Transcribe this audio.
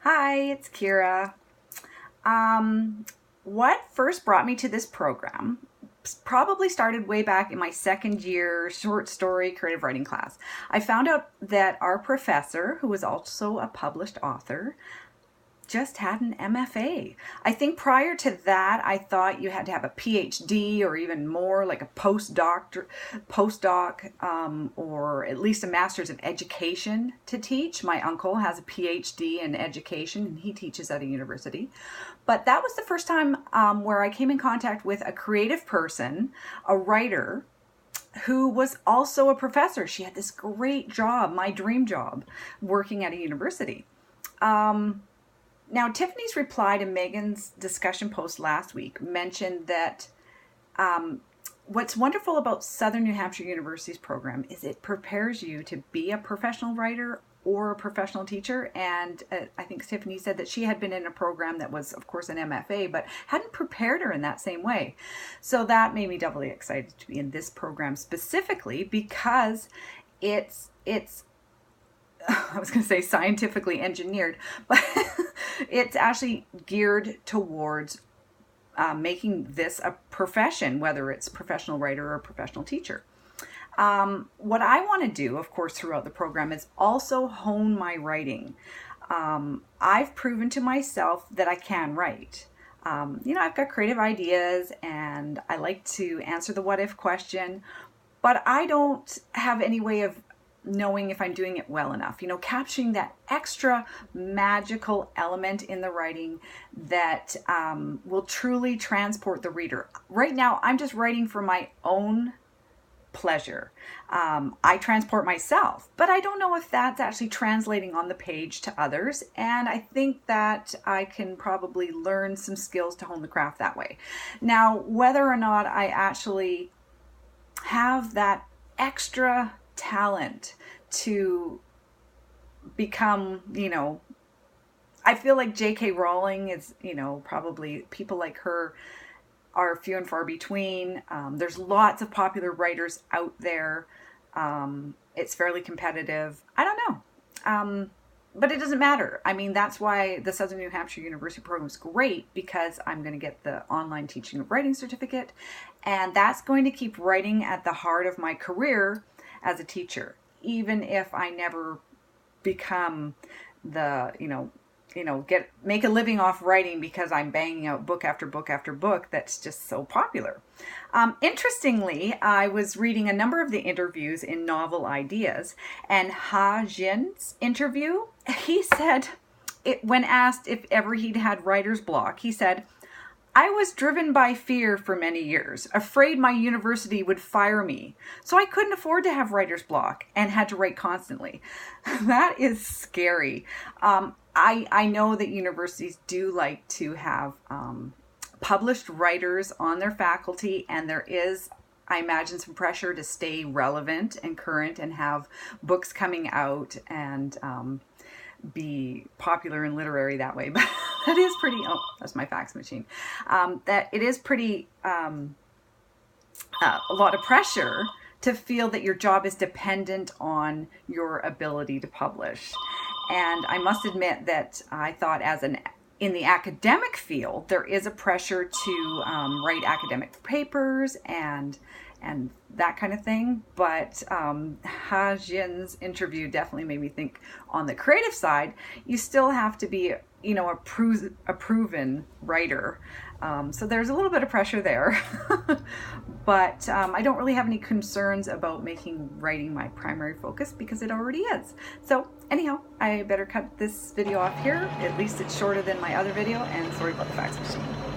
Hi, it's Kira. What first brought me to this program probably started way back in my second year short story creative writing class. I found out that our professor, who was also a published author, just had an MFA. I think prior to that, I thought you had to have a PhD or even more, like a postdoc, or at least a master's of education to teach. My uncle has a PhD in education and he teaches at a university. But that was the first time where I came in contact with a creative person, a writer, who was also a professor. She had this great job, my dream job, working at a university. Now, Tiffany's reply to Megan's discussion post last week mentioned that what's wonderful about Southern New Hampshire University's program is it prepares you to be a professional writer or a professional teacher. And I think Tiffany said that she had been in a program that was, of course, an MFA, but hadn't prepared her in that same way. So that made me doubly excited to be in this program specifically because it's I was going to say scientifically engineered, but it's actually geared towards making this a profession, whether it's professional writer or professional teacher. What I want to do, of course, throughout the program is also hone my writing. I've proven to myself that I can write. I've got creative ideas and I like to answer the what if question, but I don't have any way of knowing if I'm doing it well enough, capturing that extra magical element in the writing that will truly transport the reader. Right now, I'm just writing for my own pleasure. I transport myself, but I don't know if that's actually translating on the page to others. And I think that I can probably learn some skills to hone the craft that way. Now, whether or not I actually have that extra talent to become, I feel like J.K. Rowling is, probably people like her are few and far between. There's lots of popular writers out there. It's fairly competitive. I don't know. But it doesn't matter. I mean, that's why the Southern New Hampshire University program is great, because I'm going to get the online teaching of writing certificate, and that's going to keep writing at the heart of my career as a teacher, even if I never become the, make a living off writing because I'm banging out book after book after book that's just so popular. Interestingly, I was reading a number of the interviews in Novel Ideas, and Ha Jin's interview, he said, when asked if ever he'd had writer's block, he said, "I was driven by fear for many years, afraid my university would fire me. So I couldn't afford to have writer's block and had to write constantly." That is scary. I know that universities do like to have published writers on their faculty, and there is, I imagine, some pressure to stay relevant and current and have books coming out and be popular and literary that way. But that is pretty, that's my fax machine. That it is pretty, a lot of pressure to feel that your job is dependent on your ability to publish. And I must admit that I thought in the academic field, there is a pressure to write academic papers and that kind of thing. But Ha Jin's interview definitely made me think on the creative side, you still have to be, a proven writer. So there's a little bit of pressure there. But I don't really have any concerns about making writing my primary focus because it already is. So anyhow, I better cut this video off here. At least it's shorter than my other video, and sorry about the fax machine.